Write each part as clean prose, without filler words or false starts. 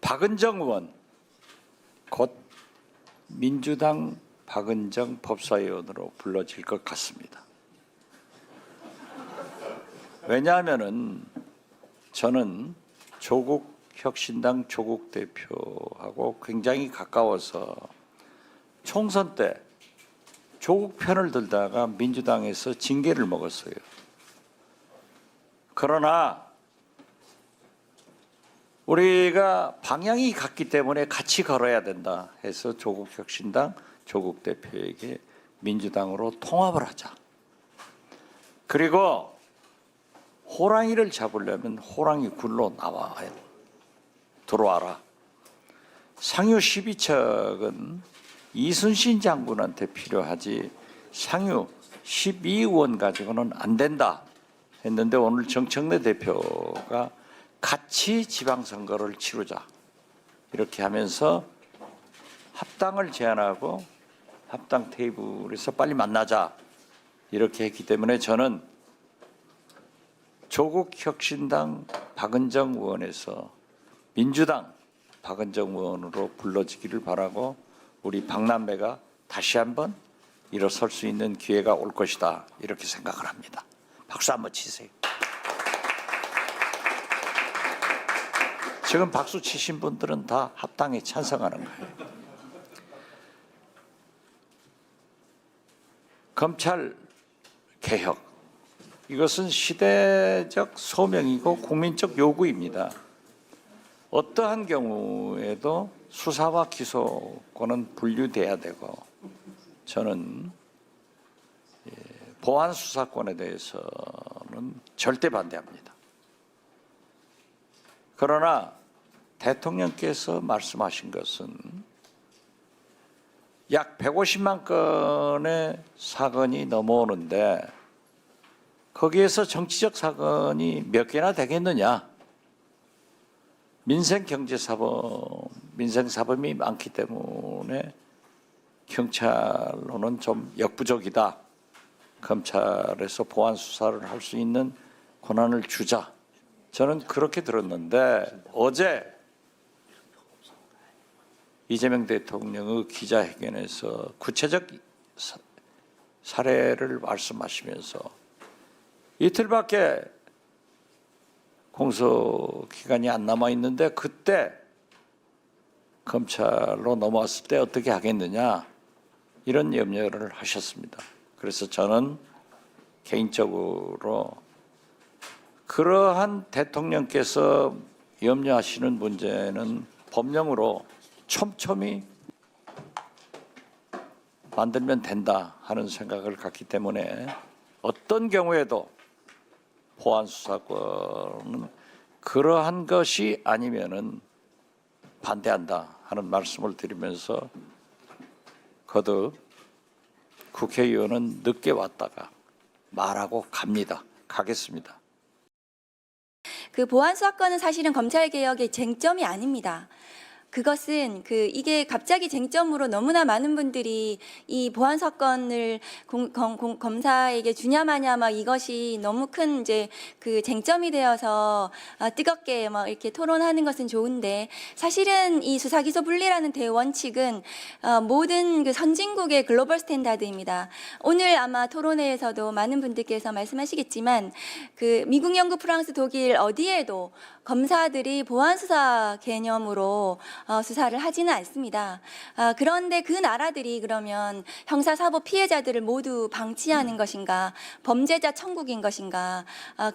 박은정 의원, 곧 민주당 박은정 법사위원으로 불러질 것 같습니다. 왜냐하면은 저는 조국 혁신당 조국 대표하고 굉장히 가까워서 총선 때 조국 편을 들다가 민주당에서 징계를 먹었어요. 그러나 우리가 방향이 같기 때문에 같이 걸어야 된다 해서 조국 혁신당 조국 대표에게 민주당으로 통합을 하자. 그리고 호랑이를 잡으려면 호랑이 굴로 나와야 들어와라. 상유 12척은 이순신 장군한테 필요하지 상유 12의원 가지고는 안 된다 했는데 오늘 정청래 대표가 같이 지방선거를 치르자 이렇게 하면서 합당을 제안하고 합당 테이블에서 빨리 만나자 이렇게 했기 때문에 저는 조국 혁신당 박은정 의원에서 민주당 박은정 의원으로 불러지기를 바라고 우리 박남매가 다시 한번 일어설 수 있는 기회가 올 것이다 이렇게 생각을 합니다. 박수 한번 치세요. 지금 박수 치신 분들은 다 합당에 찬성하는 거예요. 검찰 개혁, 이것은 시대적 소명이고 국민적 요구입니다. 어떠한 경우에도 수사와 기소권은 분리돼야 되고 저는 보안 수사권에 대해서는 절대 반대합니다. 그러나 대통령께서 말씀하신 것은 약 150만 건의 사건이 넘어오는데 거기에서 정치적 사건이 몇 개나 되겠느냐. 민생사범이 많기 때문에 경찰로는 좀 역부족이다. 검찰에서 보안 수사를 할 수 있는 권한을 주자. 저는 그렇게 들었는데 어제 이재명 대통령의 기자회견에서 구체적 사례를 말씀하시면서 이틀밖에 공소기간이 안 남아있는데 그때 검찰로 넘어왔을 때 어떻게 하겠느냐 이런 염려를 하셨습니다. 그래서 저는 개인적으로 그러한 대통령께서 염려하시는 문제는 법령으로 촘촘히 만들면 된다 하는 생각을 갖기 때문에 어떤 경우에도 보안 수사권은 그러한 것이 아니면은 반대한다 하는 말씀을 드리면서 거듭 국회의원은 늦게 왔다가 말하고 가겠습니다. 그 보안 수사권은 사실은 검찰 개혁의 쟁점이 아닙니다. 그것은 이게 갑자기 쟁점으로 너무나 많은 분들이 이 보안 사건을 검사에게 주냐 마냐 막 이것이 너무 큰 이제 그 쟁점이 되어서 뜨겁게 막 이렇게 토론하는 것은 좋은데 사실은 이 수사 기소 분리라는 대원칙은 모든 그 선진국의 글로벌 스탠다드입니다. 오늘 아마 토론회에서도 많은 분들께서 말씀하시겠지만 그 미국, 영국, 프랑스, 독일 어디에도 검사들이 보안 수사 개념으로 수사를 하지는 않습니다. 그런데 그 나라들이 그러면 형사사법 피해자들을 모두 방치하는 것인가, 범죄자 천국인 것인가?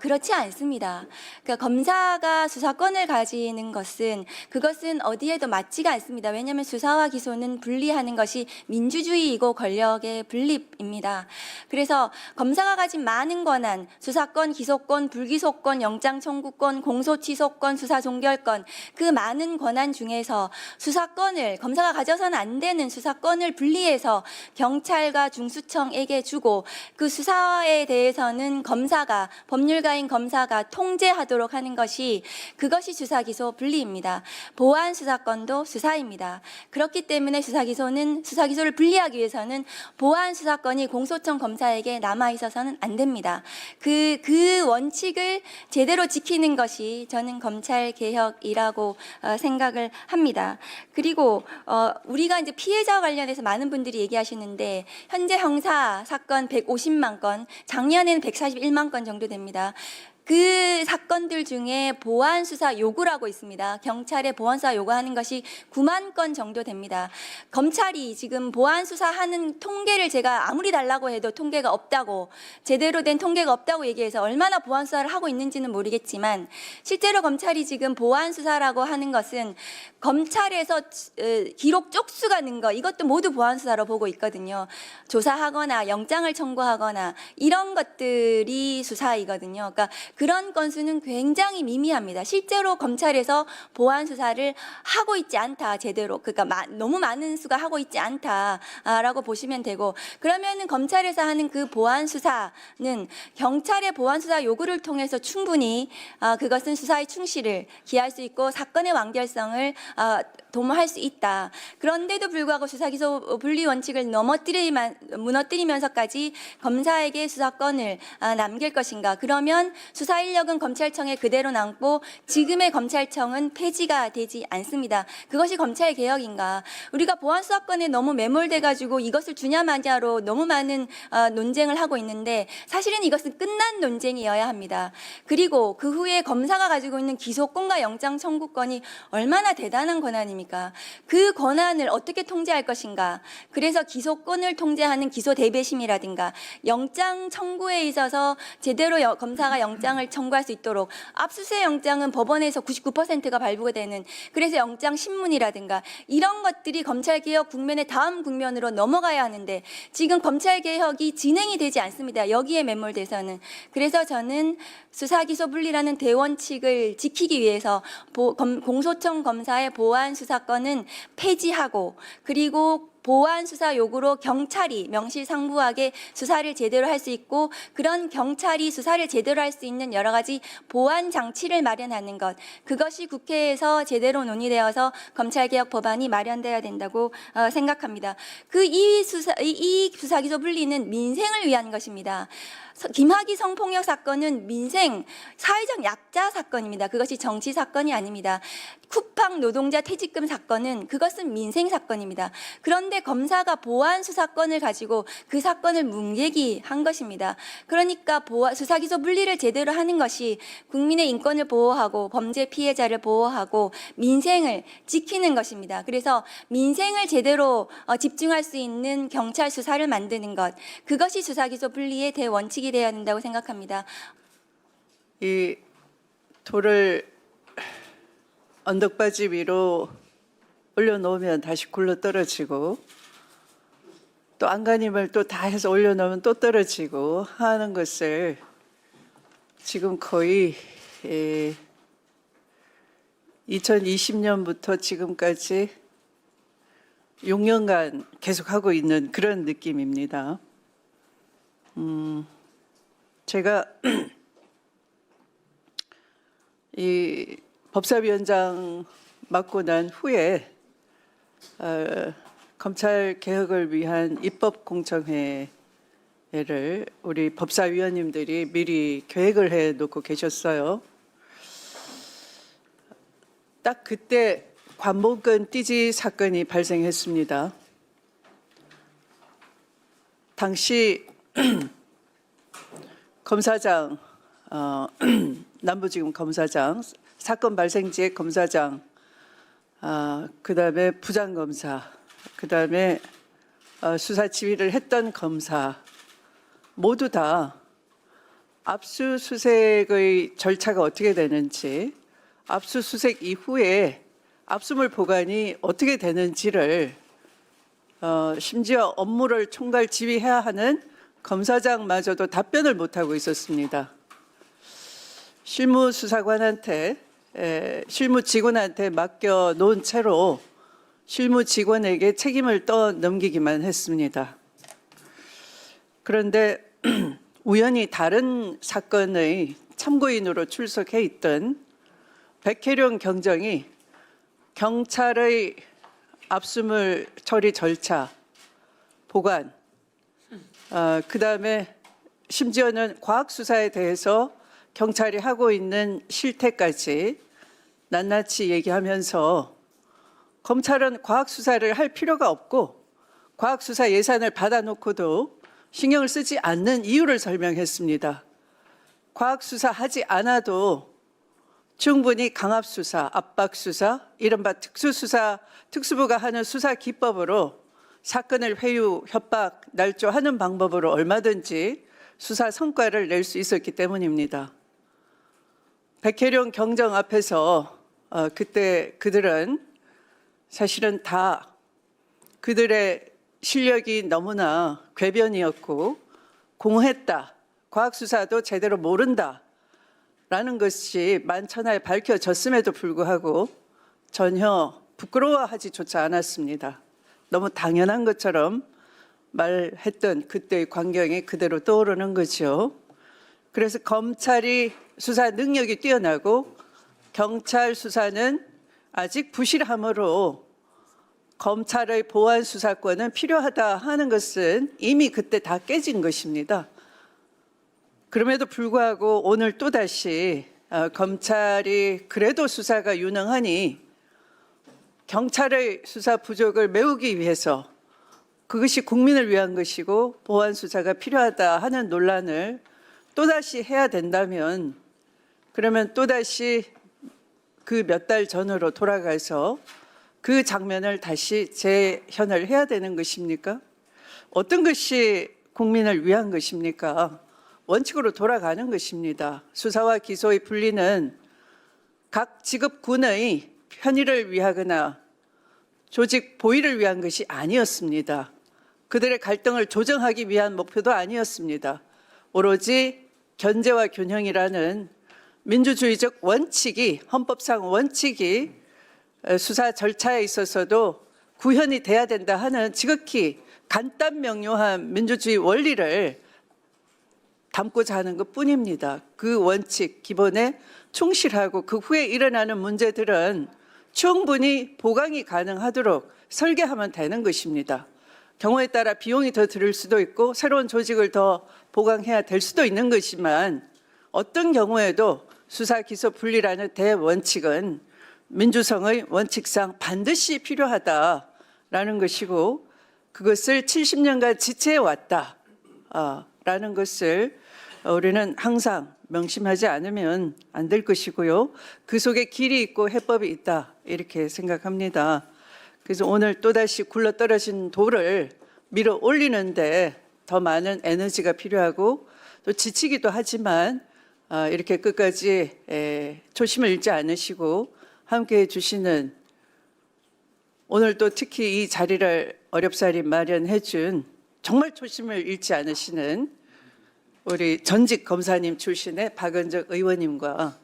그렇지 않습니다. 그러니까 검사가 수사권을 가지는 것은 그것은 어디에도 맞지가 않습니다. 왜냐하면 수사와 기소는 분리하는 것이 민주주의이고 권력의 분립입니다. 그래서 검사가 가진 많은 권한, 수사권, 기소권, 불기소권, 영장 청구권, 공소 취소권, 수사 종결권, 그 많은 권한 중에서 수사권을 검사가 가져서는 안 되는 수사권을 분리해서 경찰과 중수청에게 주고 그 수사에 대해서는 검사가 법률가인 검사가 통제하도록 하는 것이 그것이 수사 기소 분리입니다. 보안 수사권도 수사입니다. 그렇기 때문에 수사 기소를 분리하기 위해서는 보안 수사권이 공소청 검사에게 남아 있어서는 안 됩니다. 그 원칙을 제대로 지키는 것이 저는 하는 검찰 개혁이라고 생각을 합니다. 그리고 우리가 이제 피해자와 관련해서 많은 분들이 얘기하시는데 현재 형사 사건 150만 건, 작년에는 141만 건 정도 됩니다. 그 사건들 중에 보안 수사 요구라고 있습니다. 경찰에 보안 수사 요구하는 것이 9만 건 정도 됩니다. 검찰이 지금 보안 수사하는 통계를 제가 아무리 달라고 해도 통계가 없다고, 제대로 된 통계가 없다고 얘기해서 얼마나 보안 수사를 하고 있는지는 모르겠지만, 실제로 검찰이 지금 보안 수사라고 하는 것은 검찰에서 기록 쪽수가 는 거, 이것도 모두 보안 수사로 보고 있거든요. 조사하거나 영장을 청구하거나 이런 것들이 수사이거든요. 그러니까 그런 건수는 굉장히 미미합니다. 실제로 검찰에서 보안 수사를 하고 있지 않다, 제대로. 그러니까 너무 많은 수가 하고 있지 않다라고 보시면 되고, 그러면은 검찰에서 하는 그 보안 수사는 경찰의 보안 수사 요구를 통해서 충분히 그것은 수사의 충실을 기할 수 있고 사건의 완결성을 도모할 수 있다. 그런데도 불구하고 수사기소 분리 원칙을 무너뜨리면서까지 검사에게 수사권을 남길 것인가? 그러면 수사 인력은 검찰청에 그대로 남고 지금의 검찰청은 폐지가 되지 않습니다. 그것이 검찰 개혁인가? 우리가 보안 수사권에 너무 매몰돼 가지고 이것을 주냐 마냐로 너무 많은 논쟁을 하고 있는데, 사실은 이것은 끝난 논쟁이어야 합니다. 그리고 그 후에 검사가 가지고 있는 기소권과 영장 청구권이 얼마나 대단한 권한입니까? 그 권한을 어떻게 통제할 것인가? 그래서 기소권을 통제하는 기소 대배심이라든가 영장 청구에 있어서 제대로 검사가 영장을 청구할 수 있도록, 압수수색 영장은 법원에서 99%가 발부가 되는, 그래서 영장 신문이라든가 이런 것들이 검찰개혁 국면의 다음 국면으로 넘어가야 하는데 지금 검찰개혁이 진행이 되지 않습니다. 여기에 매몰돼서는. 그래서 저는 수사기소 분리라는 대원칙을 지키기 위해서 공소청 검사의 보안 수사권은 폐지하고, 그리고 보안 수사 요구로 경찰이 명실상부하게 수사를 제대로 할 수 있고, 그런 경찰이 수사를 제대로 할 수 있는 여러 가지 보안 장치를 마련하는 것, 그것이 국회에서 제대로 논의되어서 검찰개혁 법안이 마련돼야 된다고 생각합니다. 이 수사기소 분리는 민생을 위한 것입니다. 김학의 성폭력 사건은 민생, 사회적 약자 사건입니다. 그것이 정치 사건이 아닙니다. 쿠팡 노동자 퇴직금 사건은 그것은 민생 사건입니다. 그런데 검사가 보안 수사권을 가지고 그 사건을 문제기한 것입니다. 그러니까 수사기소 분리를 제대로 하는 것이 국민의 인권을 보호하고 범죄 피해자를 보호하고 민생을 지키는 것입니다. 그래서 민생을 제대로 집중할 수 있는 경찰 수사를 만드는 것, 그것이 수사기소 분리의 대원칙이 되어야 된다고 생각합니다. 이 돌을 언덕바지 위로 올려놓으면 다시 굴러 떨어지고, 또 안간힘을 또 다 해서 올려놓으면 또 떨어지고 하는 것을 지금 거의 2020년부터 지금까지 6년간 계속하고 있는 그런 느낌입니다. 제가 이 법사위원장 맡고 난 후에 검찰 개혁을 위한 입법공청회를 우리 법사위원님들이 미리 계획을 해 놓고 계셨어요. 딱 그때 관복권 띠지 사건이 발생했습니다. 당시 검사장, 남부지검 검사장, 사건 발생지의 검사장, 그다음에 부장검사, 그다음에 수사 지휘를 했던 검사 모두 다 압수수색의 절차가 어떻게 되는지, 압수수색 이후에 압수물 보관이 어떻게 되는지를 심지어 업무를 총괄 지휘해야 하는 검사장마저도 답변을 못하고 있었습니다. 실무수사관한테, 실무직원한테 맡겨놓은 채로 실무직원에게 책임을 떠넘기기만 했습니다. 그런데 우연히 다른 사건의 참고인으로 출석해 있던 백혜룡 경정이 경찰의 압수물 처리 절차, 보관, 그다음에 심지어는 과학수사에 대해서 경찰이 하고 있는 실태까지 낱낱이 얘기하면서 검찰은 과학수사를 할 필요가 없고 과학수사 예산을 받아놓고도 신경을 쓰지 않는 이유를 설명했습니다. 과학수사하지 않아도 충분히 강압수사, 압박수사, 이른바 특수수사, 특수부가 하는 수사 기법으로 사건을 회유, 협박, 날조하는 방법으로 얼마든지 수사 성과를 낼 수 있었기 때문입니다. 백혜룡 경정 앞에서 그때 그들은 사실은 다 그들의 실력이 너무나 궤변이었고 공허했다. 과학수사도 제대로 모른다. 라는 것이 만천하에 밝혀졌음에도 불구하고 전혀 부끄러워하지조차 않았습니다. 너무 당연한 것처럼 말했던 그때의 광경이 그대로 떠오르는 거죠. 그래서 검찰이 수사 능력이 뛰어나고 경찰 수사는 아직 부실하므로 검찰의 보안 수사권은 필요하다 하는 것은 이미 그때 다 깨진 것입니다. 그럼에도 불구하고 오늘 또다시 검찰이 그래도 수사가 유능하니 경찰의 수사 부족을 메우기 위해서 그것이 국민을 위한 것이고 보안 수사가 필요하다 하는 논란을 또다시 해야 된다면 그러면 또다시 그 몇 달 전으로 돌아가서 그 장면을 다시 재현을 해야 되는 것입니까? 어떤 것이 국민을 위한 것입니까? 원칙으로 돌아가는 것입니다. 수사와 기소의 분리는 각 직업군의 편의를 위하거나 조직 보위를 위한 것이 아니었습니다. 그들의 갈등을 조정하기 위한 목표도 아니었습니다. 오로지 견제와 균형이라는 민주주의적 원칙이, 헌법상 원칙이 수사 절차에 있어서도 구현이 돼야 된다 하는 지극히 간단 명료한 민주주의 원리를 담고자 하는 것뿐입니다. 그 원칙 기본에 충실하고 그 후에 일어나는 문제들은 충분히 보강이 가능하도록 설계하면 되는 것입니다. 경우에 따라 비용이 더 들을 수도 있고 새로운 조직을 더 보강해야 될 수도 있는 것이지만 어떤 경우에도 수사 기소 분리라는 대원칙은 민주성의 원칙상 반드시 필요하다라는 것이고 그것을 70년간 지체해 왔다라는 것을 우리는 항상 명심하지 않으면 안 될 것이고요. 그 속에 길이 있고 해법이 있다 이렇게 생각합니다. 그래서 오늘 또다시 굴러떨어진 돌을 밀어 올리는데 더 많은 에너지가 필요하고 또 지치기도 하지만 이렇게 끝까지 초심을 잃지 않으시고 함께해 주시는 오늘 또 특히 이 자리를 어렵사리 마련해 준 정말 초심을 잃지 않으시는 우리 전직 검사님 출신의 박은정 의원님과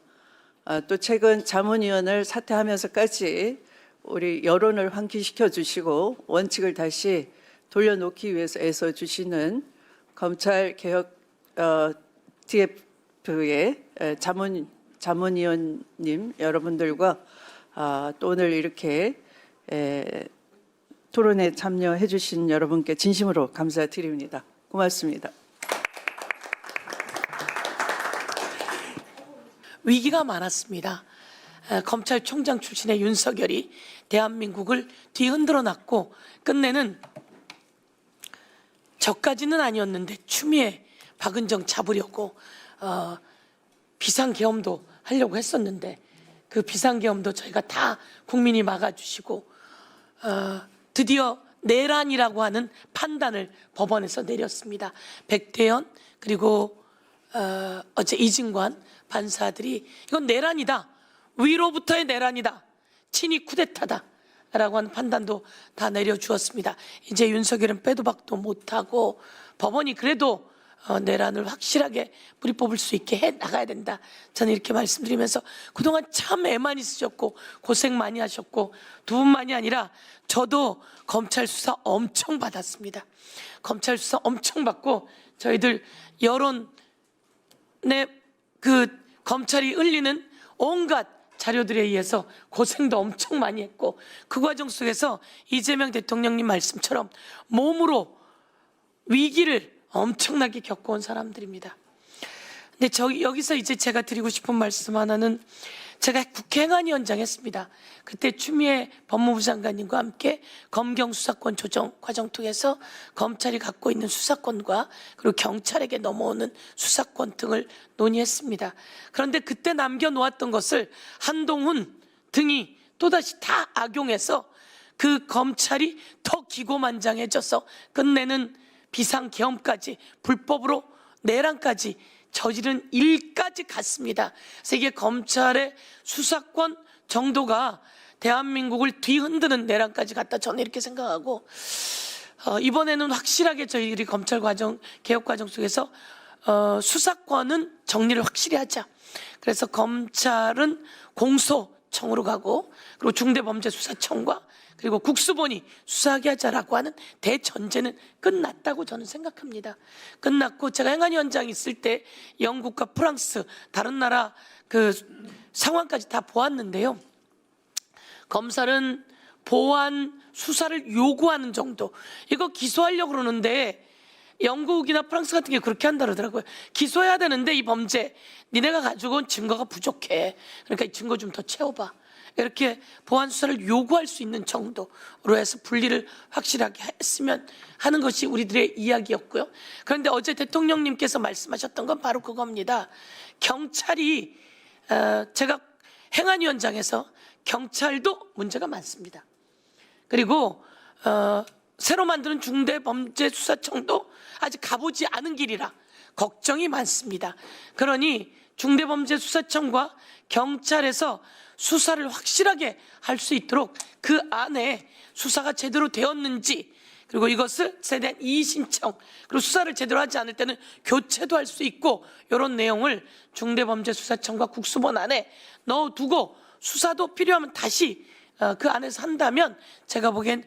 또 최근 자문위원을 사퇴하면서까지 우리 여론을 환기시켜 주시고 원칙을 다시 돌려놓기 위해서 애써 주시는 검찰개혁 TF의 자문위원님 여러분들과 또 오늘 이렇게 토론에 참여해 주신 여러분께 진심으로 감사드립니다. 고맙습니다. 위기가 많았습니다. 검찰총장 출신의 윤석열이 대한민국을 뒤흔들어 놨고 끝내는 저까지는 아니었는데 추미애 박은정 잡으려고 비상계엄도 하려고 했었는데 그 비상계엄도 저희가 다 국민이 막아주시고 드디어 내란이라고 하는 판단을 법원에서 내렸습니다. 백대현 그리고 어제 이진관 판사들이 이건 내란이다. 위로부터의 내란이다. 친위 쿠데타다. 라고 하는 판단도 다 내려주었습니다. 이제 윤석열은 빼도 박도 못하고 법원이 그래도 내란을 확실하게 뿌리 뽑을 수 있게 해 나가야 된다. 저는 이렇게 말씀드리면서 그동안 참 애 많이 쓰셨고 고생 많이 하셨고 두 분만이 아니라 저도 검찰 수사 엄청 받았습니다. 검찰 수사 엄청 받고 저희들 여론의 그 검찰이 흘리는 온갖 자료들에 의해서 고생도 엄청 많이 했고 그 과정 속에서 이재명 대통령님 말씀처럼 몸으로 위기를 엄청나게 겪어온 사람들입니다. 근데 여기서 이제 제가 드리고 싶은 말씀 하나는, 제가 국회 행안위원장 했습니다. 그때 추미애 법무부 장관님과 함께 검경 수사권 조정 과정 통해서 검찰이 갖고 있는 수사권과 그리고 경찰에게 넘어오는 수사권 등을 논의했습니다. 그런데 그때 남겨놓았던 것을 한동훈 등이 또다시 다 악용해서 그 검찰이 더 기고만장해져서 끝내는 비상계엄까지, 불법으로 내란까지 저지른 일까지 갔습니다. 그래서 이게 검찰의 수사권 정도가 대한민국을 뒤흔드는 내란까지 갔다, 저는 이렇게 생각하고, 이번에는 확실하게 저희들이 검찰 과정, 개혁 과정 속에서 수사권은 정리를 확실히 하자. 그래서 검찰은 공소청으로 가고, 그리고 중대범죄수사청과 그리고 국수본이 수사하게 하자라고 하는 대전제는 끝났다고 저는 생각합니다. 끝났고, 제가 행안위원장 있을 때 영국과 프랑스, 다른 나라 그 상황까지 다 보았는데요. 검찰은 보안 수사를 요구하는 정도, 이거 기소하려고 그러는데 영국이나 프랑스 같은 게 그렇게 한다 그러더라고요. 기소해야 되는데 이 범죄 니네가 가지고 온 증거가 부족해, 그러니까 이 증거 좀 더 채워봐, 이렇게 보안 수사를 요구할 수 있는 정도로 해서 분리를 확실하게 했으면 하는 것이 우리들의 이야기였고요. 그런데 어제 대통령님께서 말씀하셨던 건 바로 그겁니다. 경찰이, 제가 행안위원장에서 경찰도 문제가 많습니다. 그리고 새로 만드는 중대범죄수사청도 아직 가보지 않은 길이라 걱정이 많습니다. 그러니 중대범죄수사청과 경찰에서 수사를 확실하게 할 수 있도록 그 안에 수사가 제대로 되었는지, 그리고 이것을 세대한 이의신청, 그리고 수사를 제대로 하지 않을 때는 교체도 할 수 있고, 이런 내용을 중대범죄수사청과 국수본 안에 넣어두고 수사도 필요하면 다시 그 안에서 한다면, 제가 보기엔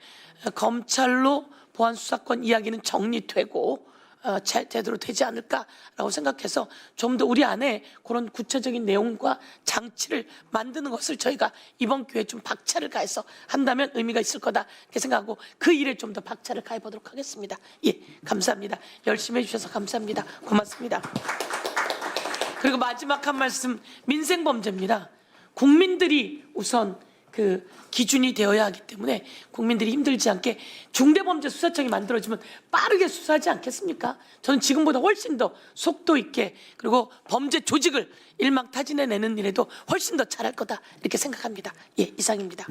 검찰로 보안수사권 이야기는 정리되고 제대로 되지 않을까라고 생각해서 좀 더 우리 안에 그런 구체적인 내용과 장치를 만드는 것을 저희가 이번 기회에 좀 박차를 가해서 한다면 의미가 있을 거다, 이렇게 생각하고 그 일에 좀 더 박차를 가해 보도록 하겠습니다. 예, 감사합니다. 열심히 해주셔서 감사합니다. 고맙습니다. 그리고 마지막 한 말씀, 민생범죄입니다. 국민들이 우선 그 기준이 되어야 하기 때문에 국민들이 힘들지 않게 중대범죄수사청이 만들어지면 빠르게 수사하지 않겠습니까? 저는 지금보다 훨씬 더 속도 있게, 그리고 범죄 조직을 일망타진해내는 일에도 훨씬 더 잘할 거다, 이렇게 생각합니다. 예, 이상입니다.